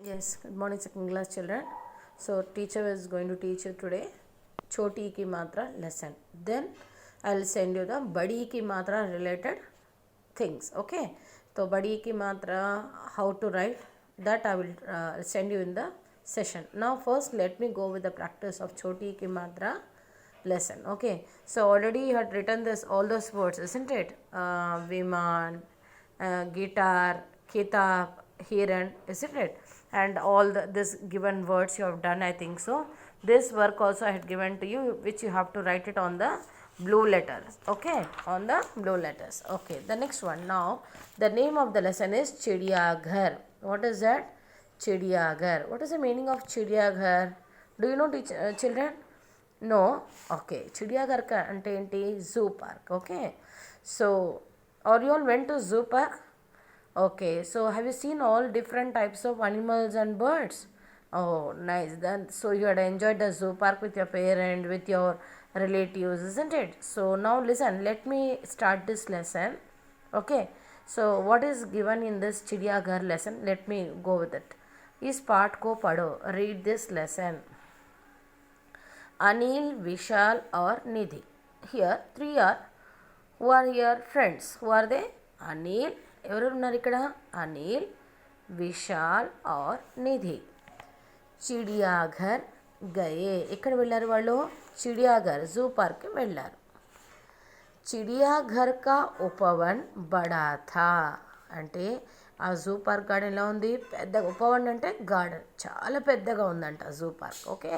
Yes, good morning second class children. So teacher is going to teach you today choti ki matra lesson. Then I will send you the badi ki matra related things. Okay. So badi ki matra, how to write, that I will send you in the session. Now first let me go with the practice of choti ki matra lesson. Okay. So already you had written this all those words, isn't it? Viman, guitar, kitab, hiran, isn't it? And all this given words you have done, I think so. This work also I had given to you, which you have to write it on the blue letters. Okay, on the blue letters. Okay, the next one. Now the name of the lesson is Chidiya Ghar. What is that? Chidiya Ghar. What is the meaning of Chidiya Ghar? Do you know, children? No. Okay, Chidiya Ghar ka ante enti? Zoo park. Okay, so or you all went to zoo park? Okay, so have you seen all different types of animals and birds? Oh, nice. Then so you had enjoyed the zoo park with your parent, with your relatives, isn't it? So now listen, let me start this lesson. Okay, so what is given in this Chidiya Ghar lesson? Let me go with it. Is part ko padho. Read this lesson. Anil, Vishal or Nidhi. Here three are who are here friends. Who are they? Anil, ఎవరు ఉన్నారు ఇక్కడ? Anil, Vishal are నిధి. చిడియాఘర్ గయే. ఎక్కడ వెళ్ళారు వాళ్ళు? చిడియాఘర్ zoo పార్క్కి వెళ్ళారు. చిడియాఘర్ కా ఉపవన్ బడా థా. అంటే ఆ జూ పార్క్ గార్డెన్ ఎలా ఉంది? పెద్ద ఉపవన్ అంటే గార్డెన్, చాలా పెద్దగా ఉందంట జూ పార్క్. ఓకే,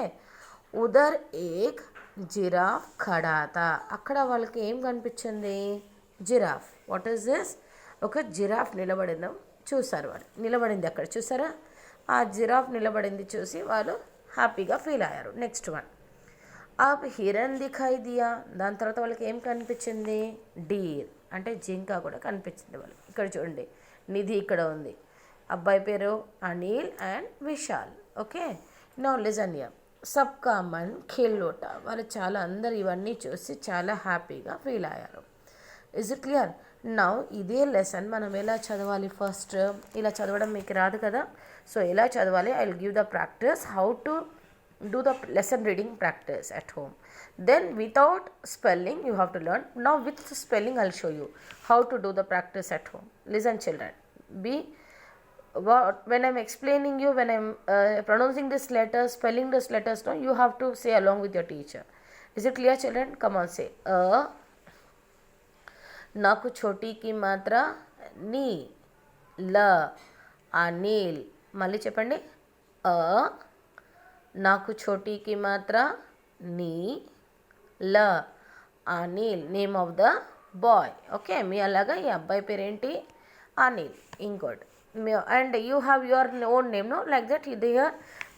ఉదర్ ఏక్ జిరాఫ్ ఖడా థా. అక్కడ వాళ్ళకి ఏం కనిపించింది? జిరాఫ్. What is this? ఒక జిరాఫ్ నిలబడిందాం చూసారు వాళ్ళు. నిలబడింది అక్కడ చూసారా? ఆ జిరాఫ్ నిలబడింది చూసి వాళ్ళు హ్యాపీగా ఫీల్ అయ్యారు. నెక్స్ట్ వన్, అబ్ హిరన్ దిఖాయి దియా. దాని తర్వాత వాళ్ళకి ఏం కనిపించింది? డీర్ అంటే జింక కూడా కనిపించింది వాళ్ళకి. ఇక్కడ చూడండి, నిధి ఇక్కడ ఉంది, అబ్బాయి పేరు Anil and Vishal. Okay, now listen here. సబ్కా మన్ ఖేల్లోట. వాళ్ళు చాలా అందరు ఇవన్నీ చూసి చాలా హ్యాపీగా ఫీల్ అయ్యారు. Is it clear? నౌ ఇదే లెసన్ మనం ఎలా చదవాలి? ఫస్ట్ ఇలా చదవడం మీకు రాదు కదా, సో ఎలా చదవాలి? I will give the practice how to do the lesson reading practice at home. Then without spelling you have to learn. Now with spelling I'll show you how to do the practice at home. Listen children, when I'm explaining you, when I'm pronouncing this letter, spelling this letters, no, you have to say along with your teacher. Is it clear children? Come on, say నాకు చోటీకి మాత్ర నీ, ల, అనిల్. మళ్ళీ చెప్పండి. నాకు చోటీకి మాత్ర నీ, ల, Anil. Name of the boy. Okay, మీ అలాగా ఈ అబ్బాయి పేరేంటి? అనిల్. ఇంకోటి, and you have your own name, no, like that here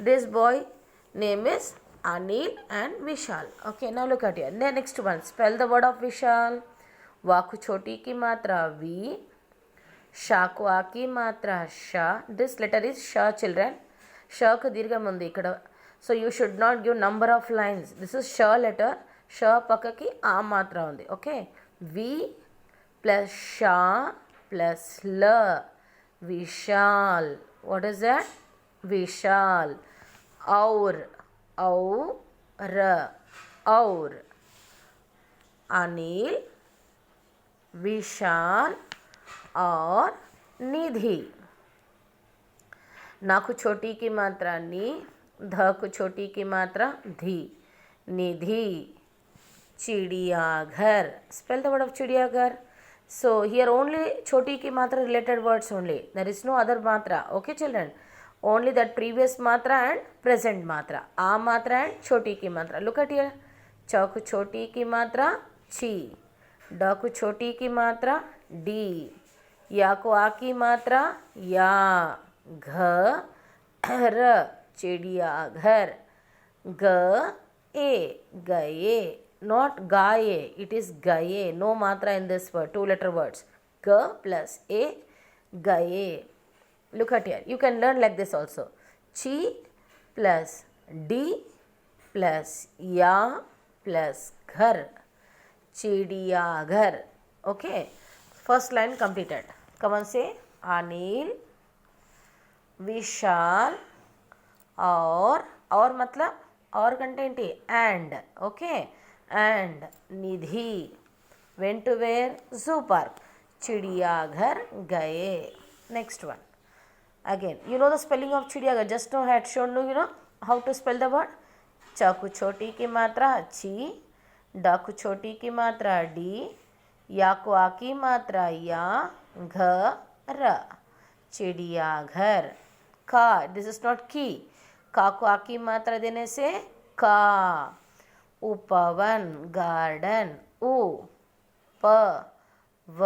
this boy name is Anil and Vishal. Okay, now look at here. Next one, spell the word of Vishal. వాకు చోటీకి మాత్ర వి, షాకు ఆకి మాత్ర షా. దిస్ లెటర్ ఈజ్ షా చిల్డ్రన్. షాకు దీర్ఘం ఉంది ఇక్కడ, so you should not give number of lines. This is షా లెటర్. షా పక్కకి ఆ మాత్ర ఉంది. ఓకే, వి ప్లస్ షా ప్లస్ ల, Vishal. What is that? Vishal. ఔర్, ఔర్, ఔర్. అనిల్, विशाल और निधि. ना को छोटी की मात्रा नी, ध को छोटी की मात्रा धी. निधि. चिड़ियाघर. Spell the word of चिड़ियाघर. So here only छोटी की मात्रा related words only. There is no other matra. Okay children, only that previous matra and present matra. आ मात्रा and छोटी की मात्रा. Look at here. च को छोटी की मात्रा ची, ड को छोटी की मात्रा डी, या को आ की मात्रा या, घर, चिड़िया घर. ग ए, गए, not गाये, it is गए. No matra in this word, two letter words. G plus a, गए. Look at here, you can learn like this also. Chi plus d plus या plus घर. चिड़ियाघर. Okay, first line completed. Come on, say Anil, विशाल और मतलब और content and okay and Nidhi went to where zoo park चिड़ियाघर गए. Next one again you know the spelling of चिड़ियाघर just now I had shown you know how to spell the word. च को छोटी की मात्रा ची, ड को छोटी की मात्रा डी, या को आ की मात्रा या, घ र चिड़ियाघर. का दिस इज नॉट की. का को आ की मात्रा देने से का. उपवन गार्डन उ प व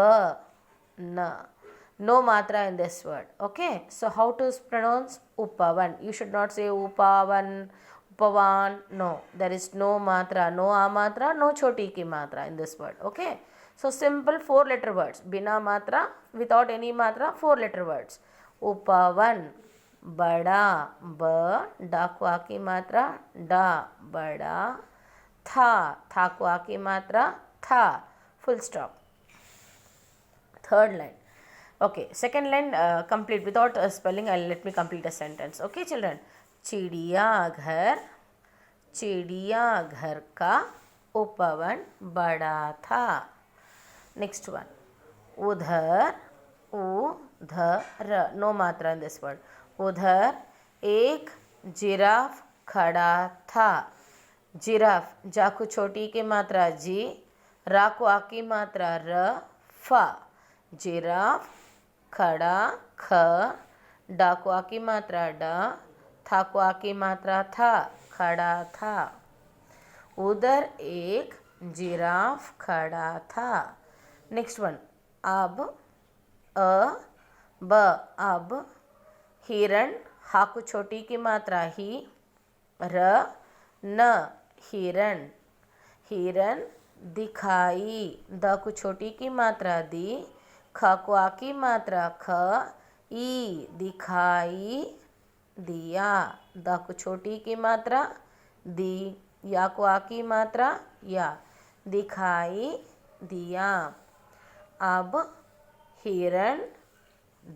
न. No matra in this word. Okay. So how to pronounce upavan? You should not say upavan, upavan. No. There is no matra. No a matra. No choti ki matra in this word. Okay. So simple 4-letter words. Bina matra. Without any matra. 4-letter words. Upavan. Bada. Ba. Da ko a ki matra. Da. Bada. Tha. Tha ko a ki matra. Tha. Full stop. Third line. Okay, second line complete without spelling. Let me complete a sentence. Okay, children. चिड़ियाघर का उपवन बड़ा था. Next one. उधर उधर no matra in this word. उधर एक giraffe खड़ा था. जिराफ जा को छोटी की मात्रा जी, रा को आ की मात्रा र, फा. जिराफ खड़ा ख, डा को आ की मात्रा ड, था को आ की मात्रा था, खड़ा था. उधर एक जिराफ खड़ा था. Next one. अब अब हिरण हा को छोटी की मात्रा ही, र न हिरण. हिरण दिखाई द को छोटी की मात्रा दी, ख को आ की मात्रा ख, ई दिखाई दिया. द को छोटी की मात्रा दी, या को आ की मात्रा या, दिखाई दिया. अब हिरण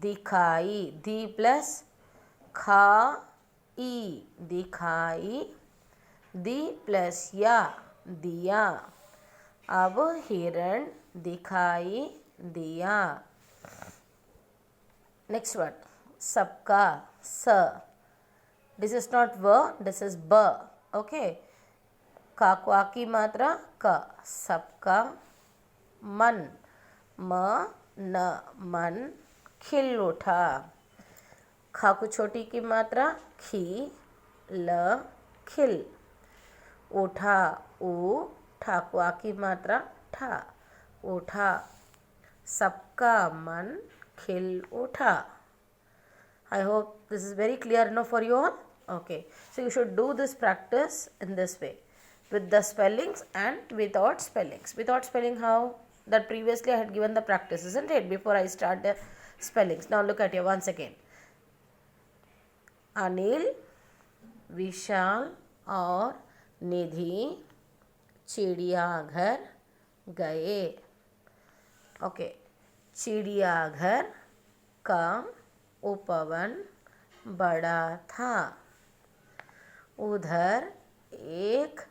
दिखाई दी प्लस खा ई दिखाई, दी प्लस या दिया. अब हिरण दिखाई दिया. Next word. सबका स. दिस इज नॉट व, दिस इज ब. ओके. का को आ की मात्रा क. सबका. मन म न मन खिल उठा. खा को छोटी की मात्रा खी, ल खिल. उठा उ, ठा को आ की मात्रा ठा, उठा. सबका मन खिल उठा. I hope this is very clear enough for you all. Okay. So you should do this practice in this way. With the spellings and without spellings. Without spelling how? That previously I had given the practice, isn't it? Before I start the spellings. Now look at here once again. Anil, Vishal और निधि चिड़ियाघर गए. Okay. चिड़ियाघर का उपवन बड़ा था. उधर एक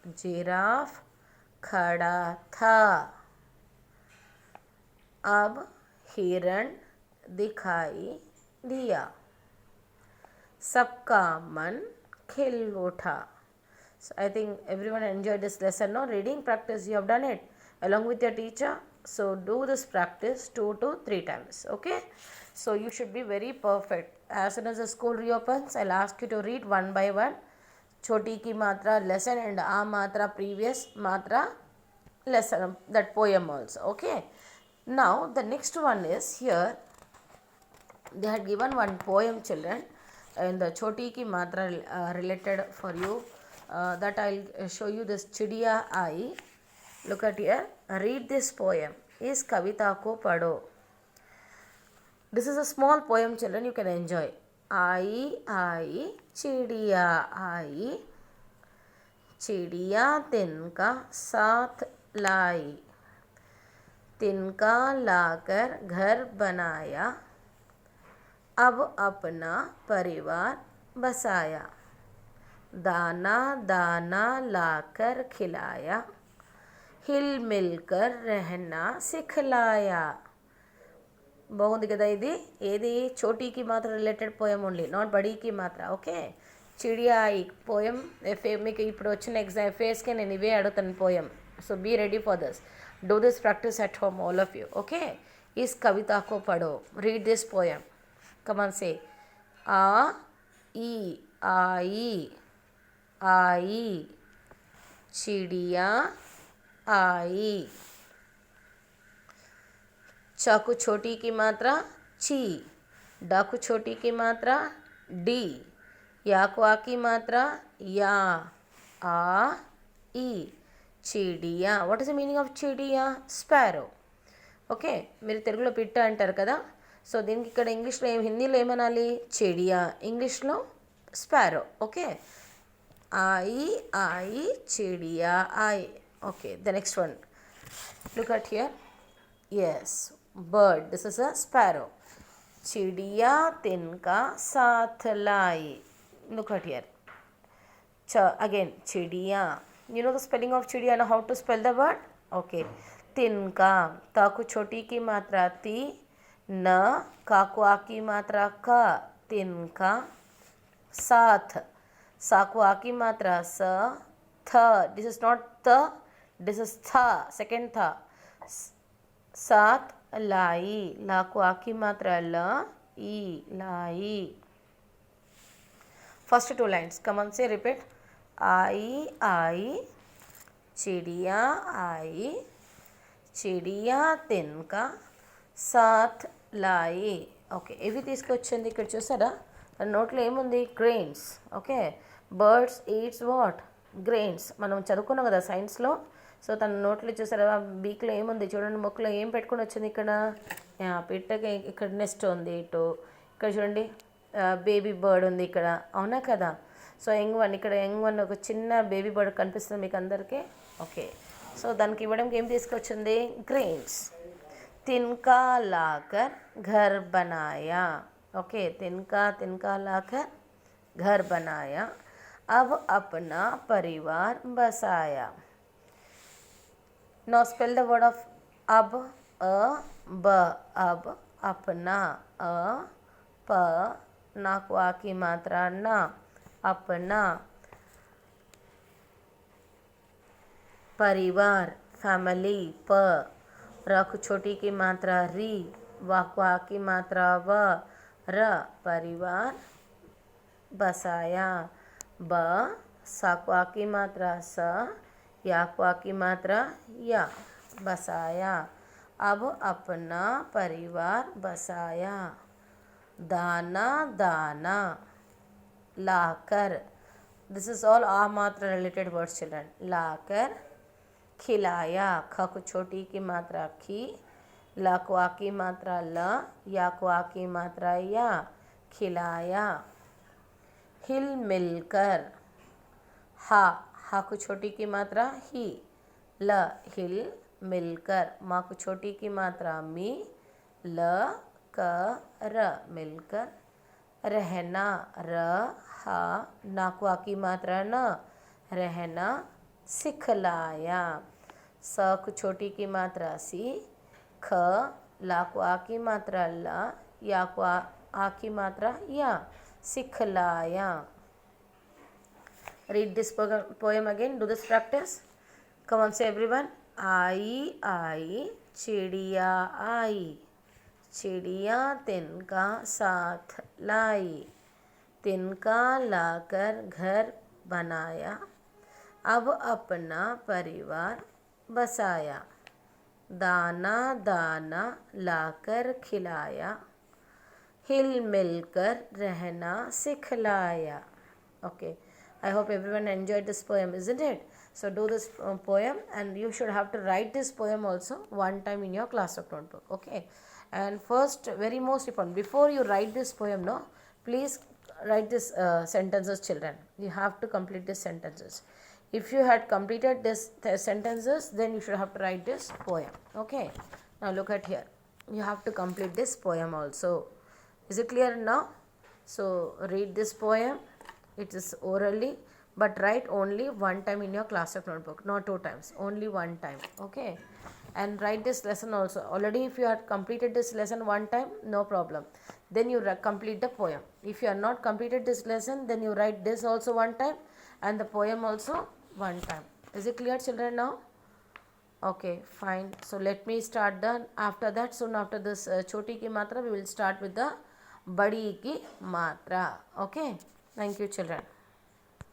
जिराफ खड़ा था. अब हिरण दिखाई दिया. सबका मन खिल उठा. So I think everyone enjoyed this lesson. No reading practice, you have done it along with your teacher. So do this practice 2 to 3 times. Okay. So you should be very perfect. As soon as the school reopens, I'll ask you to read one by one. Choti ki matra lesson and a matra previous matra lesson, that poem also. Okay. Now the next one is here. They had given one poem, children, and the choti ki matra related for you. That I'll show you this Chidiya Ai. Look at here. Read this poem. Is Kavita ko padho. This is a small poem, children. You can enjoy. Ai ai चिड़िया आई, चिड़िया तिनका साथ लाई. तिनका लाकर घर बनाया, अब अपना परिवार बसाया, दाना दाना लाकर खिलाया, हिल मिलकर रहना सिखलाया. బాగుంది కదా ఇది. ఏది చోటీకి మాత్రం రిలేటెడ్ పోయం ఓన్లీ, నాట్ బడీకి మాత్రం. ఓకే, చిడియా ఈ పోయం మీకు ఇప్పుడు వచ్చిన ఎగ్జామ్ ఫేస్కే నేను ఇవే అడుగుతాను poem. So be ready for this. Do this practice at home all of you. Okay, इस कविता को पढ़ो. Read this poem. Come on say. आ ई आई आई, चिड़िया आई. चाकू छोटी की मात्रा ची, डाकू छोटी की मात्रा डी, याकवा की मात्रा या, आ ई, चिड़िया. What is the meaning of चिड़िया? स्पैरो. ఓకే, మీరు తెలుగులో పిట్ట అంటారు కదా. సో దీనికి ఇక్కడ ఇంగ్లీష్లో హిందీలో ఏమనాలి? చిడియా, ఇంగ్లీష్లో స్పారో. ఓకే, आई आई चिड़िया आई. Okay, the next one. Look at here. yes, bird. this is a sparrow. चिड़िया तिनका साथ लाई. look at here. again चिड़िया. you know the spelling of चिड़िया and how to spell the word? okay, तिनका. ताकू छोटी की मात्रा ती, न काकू आ की मात्रा का, तिनका. साथ, साकू आ की मात्रा स, थ. दिस इज नॉट थ, दिस इज थ, सेकेंड थ. साथ लाई, लाकू आ की मात्रा ल, ई, लाई. First two lines. Come on से रिपीट. आई आई, चिड़िया आई, చిడియా తిన్కా సాత్ లాయి. ఓకే, ఇవి తీసుకొచ్చింది. ఇక్కడ చూసారా నోట్లో ఏముంది? Grains. Okay, birds eats what? Grains. మనం చదువుకున్నాం కదా సైన్స్లో. సో తన నోట్లో చూసారా బీక్లో ఏముంది చూడండి, మొక్కలో ఏం పెట్టుకుని వచ్చింది? ఇక్కడ పిట్టకి ఇక్కడ నెస్ట్ ఉంది. ఇటు ఇక్కడ చూడండి బేబీ బర్డ్ ఉంది ఇక్కడ, అవునా కదా? సో యంగ్ వన్, ఇక్కడ యంగ్ వన్ ఒక చిన్న బేబీ బర్డ్ కనిపిస్తుంది మీకు అందరికీ. ఓకే, సో దానికి ఇవ్వడానికి ఏం తీసుకొచ్చింది? గ్రెయిన్స్. తిన్కా లాకర్ ఘర్ బనాయా. ఓకే, తిన్కా తిన్కా లాకర్ घर बनाया, अब अपना परिवार बसाया. Now spell the word of अब, a, b, अब, अपना, a, प, ना को आ की मात्रा ना, अपना. परिवार, फैमिली, प, रख छोटी की मात्रा री, वाक्वा की मात्रा व, र, परिवार बसाया. ब, साक्वा की मात्रा स, याक्वा की मात्रा या, बसाया. अब अपना परिवार बसाया. दाना दाना लाकर. दिस इज ऑल आ मात्रा रिलेटेड वर्ड्स चिल्ड्रन. लाकर खिलाया. ख को छोटी की मात्रा खी, ल को आ की मात्रा ल, या को आ की मात्रा या, खिलाया. हिल मिलकर. हा, हा को छोटी की मात्रा ही, ल, हिल मिलकर. मा को छोटी की मात्रा मी, ल, क, र, मिलकर. रहना. र, हा, ना को आ की मात्रा न, रहना. सिखलाया. स को छोटी की मात्रा सी, ख, ला को आ की मात्रा ला, या को आ की मात्रा या, सिखलाया. Read this poem again. Do this practice. Come on, say everyone. आई आई चिड़िया आई, चिड़िया तिनका साथ लाई, तिनका लाकर घर बनाया. अब अपना परिवार बसाया. दाना दाना लाकर खिलाया, हिल मिलकर रहना सिखलाया. Okay, I hope everyone enjoyed this poem, isn't it? So do this poem, and you should have to write this poem also one time in your class of notebook. Okay, and first, very most important, before you write this poem, no, please write this sentences, children. You have to complete these sentences. If you had completed this sentences, then you should have to write this poem. Okay, now look at here. You have to complete this poem also. Is it clear now? So read this poem. It is orally, but write only one time in your class of notebook, not 2 times, only one time. Okay, and write this lesson also. Already if you had completed this lesson one time, no problem, then you complete the poem. If you have not completed this lesson, then you write this also one time and the poem also one time. Is it clear, children, now? Okay, fine. So let me start the, after that, soon after this choti ki matra, we will start with the badi ki matra. Okay, thank you, children.